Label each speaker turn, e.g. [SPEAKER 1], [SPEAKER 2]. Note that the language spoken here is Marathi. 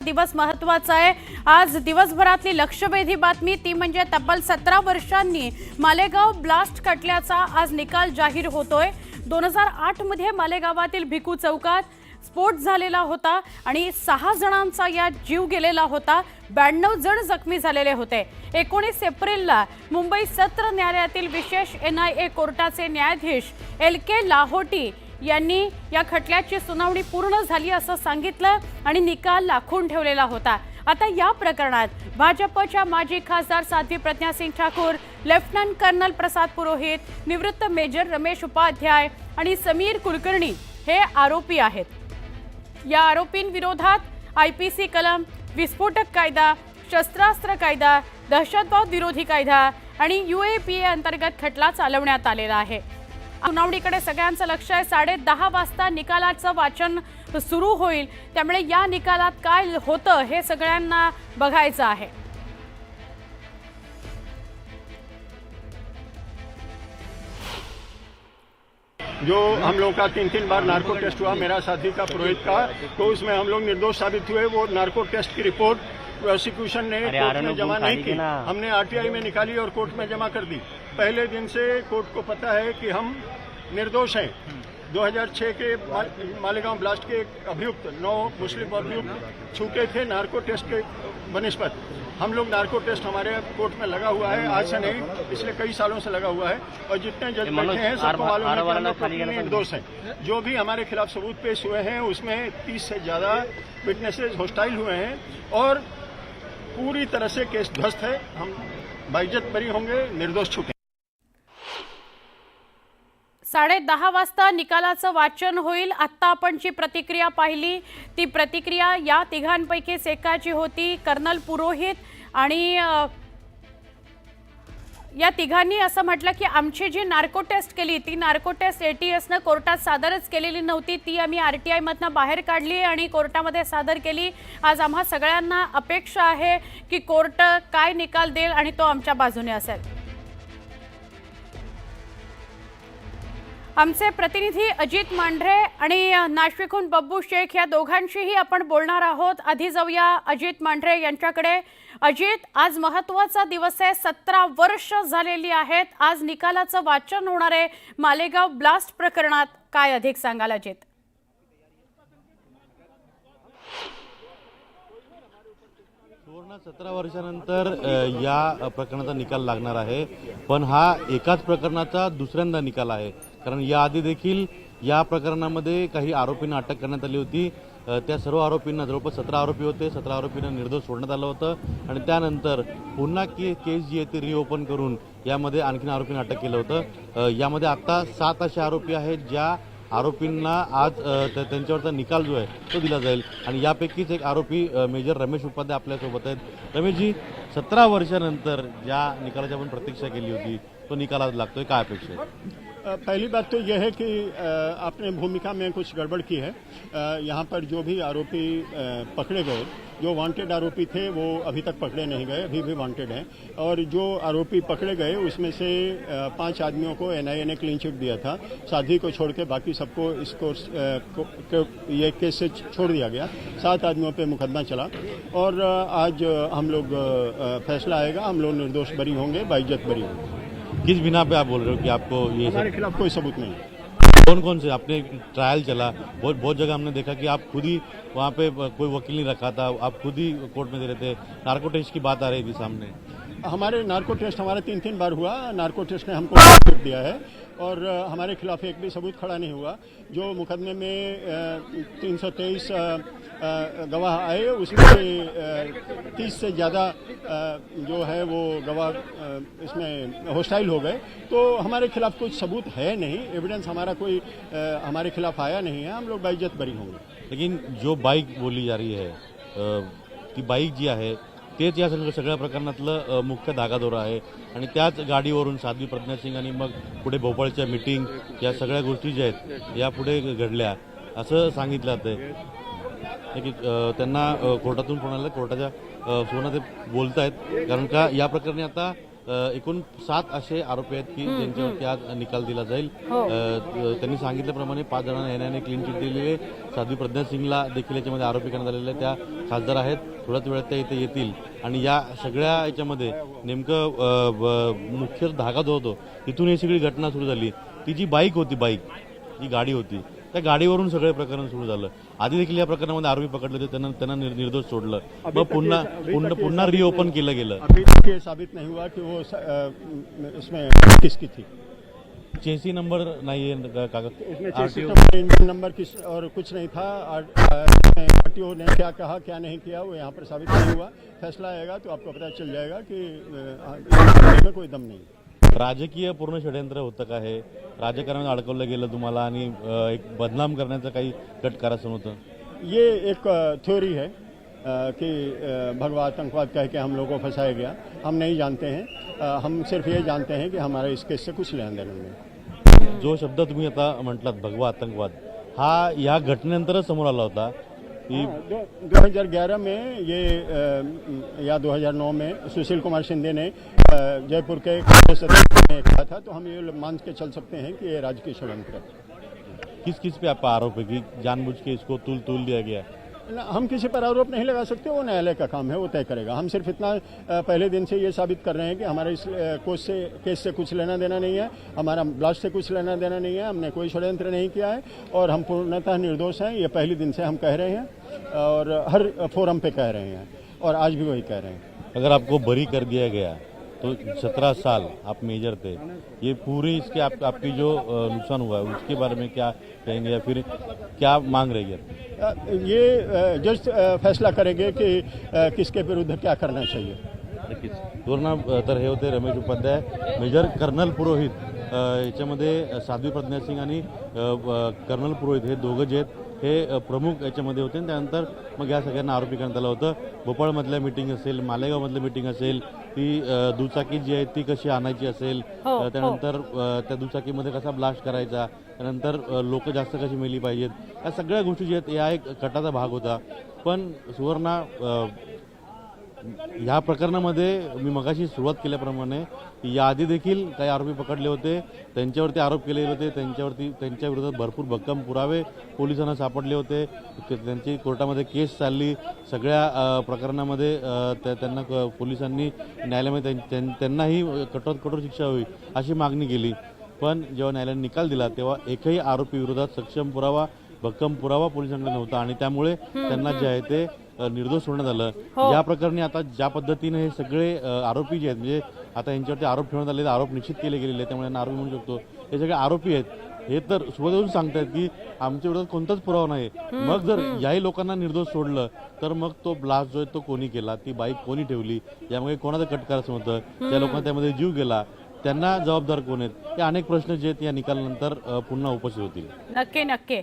[SPEAKER 1] दिवस महत्त्वाचा आहे। आज दिवसभरातली लक्षवेधी बातमी ती म्हणजे तब्बल 17 वर्षांनी मालेगाव ब्लास्ट खटल्याचा आज निकाल जाहीर होतोय। 2008 मध्ये मालेगावातील भिकू चौकात स्फोट झालेला होता आणि 6 जणांचा यात जीव गेलेला होता। 92 जण जखमी झालेले होते। 19 एप्रिलला मुंबई सत्र न्यायालयातील विशेष NIA कोर्टाचे न्यायाधीश LK लाहोटी यांनी या खटल्याची सुनावणी पूर्ण झाली असं सांगितलं आणि निकाल राखून ठेवलेला होता। आता या प्रकरणात भाजपच्या माजी खासदार साध्वी प्रज्ञा सिंह ठाकूर, लेफ्टनंट कर्नल प्रसाद पुरोहित, निवृत्त मेजर रमेश उपाध्याय आणि समीर कुलकर्णी हे आरोपी आहेत। या आरोपींविरोधात IPC कलम, विस्फोटक कायदा, शस्त्रास्त्र कायदा, दहशतवाद विरोधी कायदा आणि UAPA अंतर्गत खटला चालवण्यात आलेला आहे। सुनावणीकडे सगळ्यांचं लक्ष आहे। 10:30 वाजता निकालाचं वाचन सुरू होईल, त्यामुळे या निकालात काय होतं हे सगळ्यांना बघायचं आहे।
[SPEAKER 2] जो हम लोग का 3 बार नार्को टेस्ट हुआ मेरा साथी का पुरोहित का, तो उसमें हम लोग निर्दोष साबित हुए। वो नार्को टेस्ट की रिपोर्ट प्रोसिक्यूशन ने कोर्ट में जमा नहीं की, हमने RTI में निकाली और कोर्ट में जमा कर दी। पहले दिन से कोर्ट को पता है कि हम निर्दोष हैं। 2006 के मालेगांव ब्लास्ट के अभियुक्त 9 मुस्लिम अभियुक्त छूटे थे नार्को टेस्ट के बनिस्बत। हम लोग नार्को टेस्ट हमारे कोर्ट में लगा हुआ है, आज से नहीं पिछले कई सालों से लगा हुआ है। और जितने जज बैठे हैं सबको मालूम है कि हम लोग निर्दोष हैं। जो भी हमारे खिलाफ सबूत पेश हुए हैं उसमें 30 से ज्यादा विटनेसेस हॉस्टाइल हुए हैं और पूरी तरह से केस ध्वस्त है। हम बाइज्जत बरी होंगे, निर्दोष छूटे।
[SPEAKER 1] 10:30 वाजता निकालाचं वाचन होईल। आता आपण जी प्रतिक्रिया पाहिली ती प्रतिक्रिया या तिघांपैकीच एकाची होती, कर्नल पुरोहित, आणि या तिघांनी असं म्हटलं की आमची जी नार्को टेस्ट केली ती नार्को टेस्ट ATS ने कोर्टात सादरच केलेली नव्हती, ती आम्ही RTI मधनं बाहेर काढली आणि कोर्टामध्ये सादर केली। आज आम्हा सगळ्यांना अपेक्षा आहे की कोर्ट काय निकाल देईल आणि तो आमच्या बाजूने असेल। आमचे प्रतिनिधी अजित मांढरे आणि नाशिकहून बब्बू शेख या दोघांशीही आपण बोलणार आहोत। आधी जाऊया अजित मांढरे यांच्याकडे। अजित, आज महत्त्वाचा दिवस आहे, 17 वर्ष झालेली आहेत। आज निकालाचं वाचन होणार आहे मालेगाव ब्लास्ट प्रकरणात, काय अधिक सांगाल अजित?
[SPEAKER 3] सुवर्ण 17 वर्षानंतर या प्रकरणाचा निकाल लागणार आहे, पण हा एकाच प्रकरणाचा दुसऱ्यांदा निकाल आहे। कारण याआधी देखील या प्रकरणामध्ये काही आरोपींना अटक करण्यात आली होती। त्या सर्व आरोपींना, जवळपास 17 आरोपी होते, 17 आरोपींना निर्दोष सोडण्यात आलं होतं आणि त्यानंतर पुन्हा केस जी आहे ती रिओपन करून यामध्ये आणखीन आरोपींना अटक केलं होतं। यामध्ये आता 7 असे आरोपी आहेत ज्या आरोपींना आज त्यांच्यावरचा निकाल जो आहे तो दिला जाईल आणि यापैकीच एक आरोपी मेजर रमेश उपाध्याय आपल्यासोबत आहेत। रमेशजी, 17 वर्षानंतर ज्या निकालाची आपण प्रतीक्षा केली होती तो निकाल आज लागतोय, काय अपेक्षा आहे?
[SPEAKER 2] पहली बात तो यह है कि आपने भूमिका में कुछ गड़बड़ की है। यहाँ पर जो भी आरोपी पकड़े गए, जो वांटेड आरोपी थे वो अभी तक पकड़े नहीं गए, अभी भी वांटेड हैं। और जो आरोपी पकड़े गए उसमें से 5 आदमियों को NIA ने क्लीन चिट दिया था। साध्वी को छोड़ के बाकी सबको इसको ये केस से छोड़ दिया गया। 7 आदमियों पे मुकदमा चला और आज हम लोग फैसला आएगा, हम लोग निर्दोष बरी होंगे, बाइज्जत बरी होंगे।
[SPEAKER 3] किस बिना पे आप बोल रहे हो कि आपको ये
[SPEAKER 2] हमारे खिलाफ कोई सबूत नहीं है।
[SPEAKER 3] कौन कौन से आपने ट्रायल चला, बहुत जगह हमने देखा कि आप खुद ही वहाँ पे कोई वकील नहीं रखा था, आप खुद ही कोर्ट में दे रहे थे, नार्को टेस्ट की बात आ रही थी सामने।
[SPEAKER 2] हमारे नार्को टेस्ट हमारा 3 बार हुआ। नार्को टेस्ट ने हमको सबूत दिया है और हमारे खिलाफ एक भी सबूत खड़ा नहीं हुआ। जो मुकदमे में 323 गवाह आए उसमें से 30 से ज़्यादा जो है वो गवाह इसमें हॉस्टाइल हो गए। तो हमारे खिलाफ कुछ सबूत है नहीं, एविडेंस हमारा कोई हमारे खिलाफ आया नहीं है, हम लोग बाइज्जत बरी होंगे।
[SPEAKER 3] लेकिन जो बाईक बोलली जा रही आहे ती बाईक जी आहे तेच या सगळ्या प्रकरणातलं मुख्य धागादोरा आहे आणि त्याच गाडीवरून साध्वी प्रज्ञा सिंग आणि मग पुढे भोपाळच्या मीटिंग या सगळ्या गोष्टी ज्या आहेत या पुढे घडल्या असं सांगितलं जातंय की त्यांना कोर्टातून कोणाला कोर्टाच्या सोना ते बोलतायत। कारण का या प्रकरणी आता एकूण 7 असे आरोपी आहेत की ज्यांच्यावरती आज निकाल दिला जाईल. त्यांनी सांगितल्याप्रमाणे 5 जणांना एनआयएने क्लीन चिट दिलेली आहे. साध्वी प्रज्ञा सिंगला देखील याच्यामध्ये आरोपी करण्यात आलेले त्या खासदार आहेत. थोड्याच वेळात त्या इथे येतील आणि या सगळ्या याच्यामध्ये नेमकं मुख्य धागा जो होतो तिथून ही सगळी घटना सुरू झाली. ती जी बाईक होती, जी गाडी होती, त्या गाडीवरून सगळे प्रकरण सुरू झालं. आधी देखील या प्रकरणामध्ये आरोपी पकडले होते, त्यांना निर्दोष सोडलं. मग पुन्हा रिओपन केलं गेलं.
[SPEAKER 2] अभी तक ये साबित नहीं हुआ कि वो इसमें किसकी थी.
[SPEAKER 3] चेसी नंबर नहीं है कागज,
[SPEAKER 2] उसमें चेसी नंबर, इंजन नंबर किस और कुछ नहीं था. आरटीओ ने क्या कहा क्या नहीं किया वो यहाँ पर साबित नहीं हुआ. फैसला आएगा तो आपको पता चल जाएगा कि में कोई दम नहीं.
[SPEAKER 3] राजकीय पूर्ण षडयंत्र होतं का हे? राजकारणात अडकवलं गेलं तुम्हाला आणि एक बदनाम करण्याचं काही कट करायचं होतं.
[SPEAKER 2] ये एक थ्योरी है कि भगवा आतंकवाद कह के हम लोगों को फंसाया गया. हम नहीं जानते हैं. हम सिर्फ ये जानते हैं कि हमारा इस केस से कुछ लेना देना नहीं.
[SPEAKER 3] जो शब्द तुम्ही आता म्हटलात भगवा आतंकवाद, हा या घटनेनंतरच समोर आला होता.
[SPEAKER 2] 2011 में ये या 2009 में सुशील कुमार शिंदे ने जयपुर के कांग्रेस अध्यक्ष ने कहा था. तो हम ये मान के चल सकते हैं कि ये राजकीय षड्यंत्र है.
[SPEAKER 3] किस किस पे आपका आरोप है कि जानबूझ के इसको तूल दिया गया?
[SPEAKER 2] हम किसी पर आरोप नहीं लगा सकते. वो न्यायालय का काम है, वो तय करेगा. हम सिर्फ इतना पहले दिन से ये साबित कर रहे हैं कि हमारा इस केस से कुछ लेना देना नहीं है. हमारा ब्लास्ट से कुछ लेना देना नहीं है. हमने कोई षड्यंत्र नहीं किया है और हम पूर्णतः निर्दोष हैं. ये पहले दिन से हम कह रहे हैं और हर फोरम पे कह रहे हैं और आज भी वही कह रहे हैं.
[SPEAKER 3] अगर आपको बरी कर दिया गया तो 17 साल आप मेजर थे, ये पूरी इसके आपकी जो नुकसान हुआ है उसके बारे में क्या कहेंगे या फिर क्या मांग रही है?
[SPEAKER 2] ये जज फैसला करेंगे कि किसके विरुद्ध क्या करना चाहिए.
[SPEAKER 3] नक्कीच. तोरणा तर हे होते रमेश उपाध्याय, मेजर कर्नल पुरोहित. याच्यामध्ये साध्वी प्रज्ञा सिंग आणि कर्नल पुरोहित हे दोघं जे आहेत हे प्रमुख याच्यामध्ये होते. त्यानंतर मग या सगळ्यांना आरोपी करण्यात आलं होतं. भोपाळमधल्या मीटिंग असेल, मालेगावमधलं मीटिंग असेल, ती दुचाकी जी आहे ती कशी आणायची असेल, त्यानंतर त्या दुचाकीमध्ये कसा ब्लास्ट करायचा, त्यानंतर लोक जास्त कशी मेली पाहिजेत, या सगळ्या गोष्टी ज्या आहेत या एक कटाचा भाग होता. पण सुवर्णा, ह्या प्रकरणामध्ये मी मगाशी सुरुवात केल्याप्रमाणे याआधी देखील काही आरोपी पकडले होते, त्यांच्यावरती आरोप केले होते, त्यांच्या विरोधात भरपूर भक्कम पुरावे पोलिसांना सापडले होते. त्यांची कोर्टामध्ये केस चालली. सगळ्या प्रकरणामध्ये त्यांना पोलिसांनी न्यायालयामध्ये त्यांनाही कठोर शिक्षा होईल अशी मागणी केली. पण जेव्हा न्यायालयाने निकाल दिला तेव्हा एकही आरोपी विरोधात सक्षम पुरावा, भक्कम पुरावा पोलिसांकडे नव्हता आणि त्यामुळे त्यांना जे आहे ते निर्दोष सोडण्यात आलं. या प्रकरणी आता ज्या पद्धतीने हे सगळे आरोपी जे आहेत, म्हणजे आता यांच्यावरती आरोप ठेवण्यात आले, आरोप निश्चित केले गेलेले आहेत, त्यामुळे यांना आरोपी म्हणू शकतो. हे सगळे आरोपी आहेत, हे तर सुरुवातीपासून सांगतायत की आमच्या विरोधात कोणताच पुरावा नाही. मग जर याही लोकांना निर्दोष सोडलं तर मग तो ब्लास्ट जो आहे तो कोणी केला, ती बाईक कोणी ठेवली, यामुळे कोणाचं कट करायचं होतं, त्या लोकांना त्यामध्ये जीव गेला, त्यांना जबाबदार कोण आहेत, हे अनेक प्रश्न जे आहेत या निकालानंतर पुन्हा उपस्थित होतील.
[SPEAKER 1] नक्की.